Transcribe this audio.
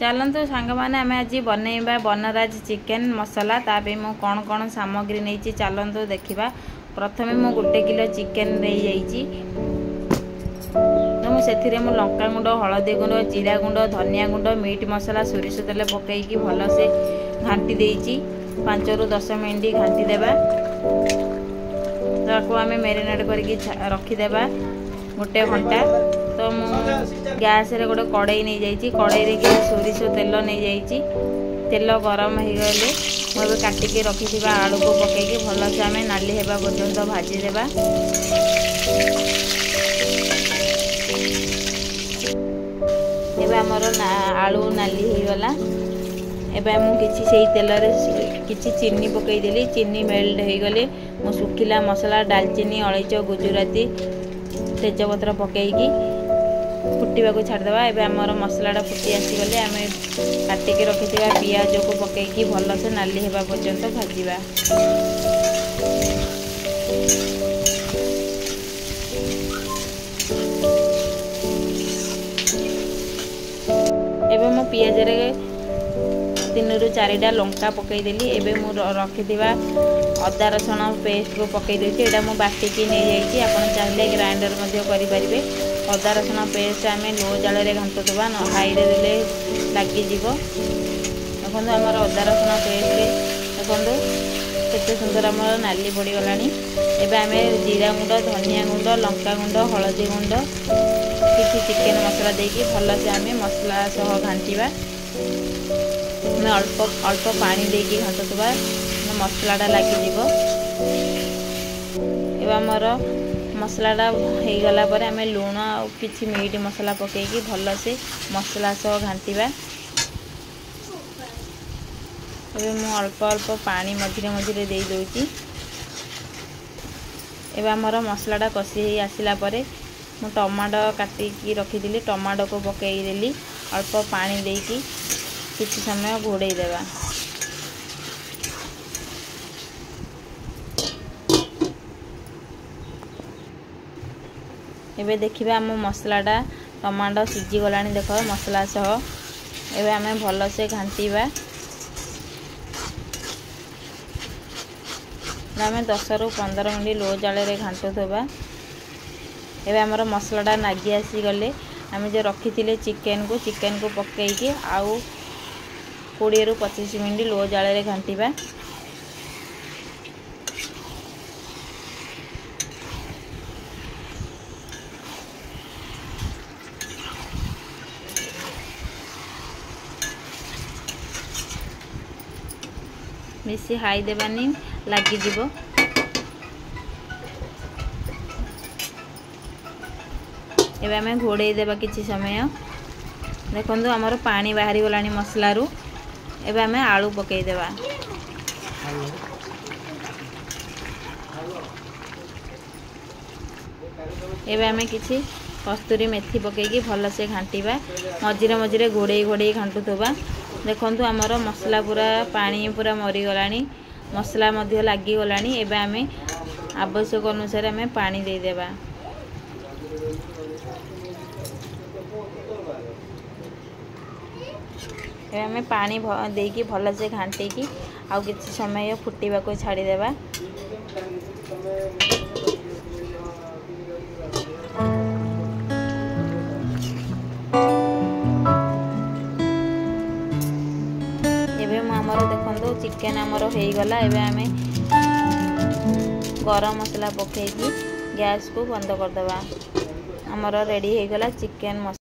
चलतु सांग मैंने आम आज बनइबा बनराज चिकेन मसला तापे मु कौन कौन सामग्री नहीं चलतु देखा। प्रथम मु 1 किलो चिकेन मुझे मु लंका गुंड हलदी गुंड जीरा गुंड धनिया गुंड मीट मसला सोरिष तेल पकईकी भलसे घाटी देती 5 ରୁ 10 मिनट घाटी देबा। आम मेरिनेट करके रखीदेबा 1 घंटा। तो मु गैस रे गोटे कड़ई नहीं जाइए कड़ई रे सोरिष तेल नहीं जाइए तेल गरम हो गले मुझे काटिकी रखी आलू को पकईकी भलसे आम नाली होगा पर्यंत भाजीदेबा। एबे हमर आलू नाली हो गला। एबे मु किछि सेही तेल रे किछि चीनी पकई देली चीनी मेल्ट हो गले मु सुखिला मसला दालचीनी अलैच गुजराती तेजपत्र पकईकी फुटवा को छाड़देवा। एबे हमर मसलाटा फुटी आसीगले आम काटिकी रखि पियाज को पकईकी भलसे नाली होगा पर्यंत भाजीबा। एबे मो पियाज रे 3 ରୁ 4टा लंका पकईदेली। एबे मु रखिथिबा अदा रसुण पेस्ट को पकई देछि एटा मु बाटिकी नहीं जाइछि आपण चाहिले ग्राइंडर मध्ये करि परिबे। अदा रसुण पेस्ट आमे लो जाल रे घंटुवा न हाई रे देले लागी जीवो। देखो हमर अदा रसुण पेस्ट रे देखो केते सुंदर हमर नाली पड़ी गलानी। एबे आमे जीरा गुंड धनिया गुंड लंका गुंड हलदी गुंड किछि चिकेन मसला देकी भलसे आमे मसला सह घांटीबा। मैं अल्प अल्प पानी देकी घांटुवा मसलाटा लगी जीवो। एबे हमर मसलाटा हो गला पर आमे लूण और किछि मीट मसला पकईकी भलसे मसला सह घांटीबा। एबे मु अल्प अल्प पानी मझिरे मझिरे दे दोची। एबे हमर मसलाटा कसी ही आसिला परे मु टमाटो काटिकी रखिदिली टमाटो को पकई देली अल्प पानी देकी किछि समय घोड़े देबा। एबे देखिबा हम मसलाटा टमाटो सिझी गलानी देख मसला सह। एबे आमे भलसे घांटीबा। आमे 10 ରୁ 15 मिनट लो जाल रे घांटुथबा। एबे हमर मसलाटा नागी आसी गले आमे जे रखिथिले चिकेन को पकईकी आउ 20 ରୁ 25 मिनट लो जाल रे घांटीबा। बेसी हाई देबानी लगी जीवो। एबे हमें घोड़े देबा किछि समय। देखंतु हमर पानी बाहरी गलानी मसला रु। एबे हमें आलू पकई देबा। एबे हमें किछि कस्तूरी मेथी पकईकी भलसे घांटीबा मझिरे मझिरे घोड़े घोड़े घांटुथबा। देखंतु हमर मसला पूरा पानी पूरा मरी गलानी मसला मध्य लागी गलानी। एबे हमें आवश्यक अनुसार हमें पानी दे देबा। एबे हमें पानी देकी भलसे घांटीकी आउ किछि समय फुटीबा को छाड़ी देबा। देखो चिकेन आमर हो गला। एबे आमे गरम मसला पकईकी गैस को बंद कर देबा। आमर रेडी हो गला चिकेन मसला।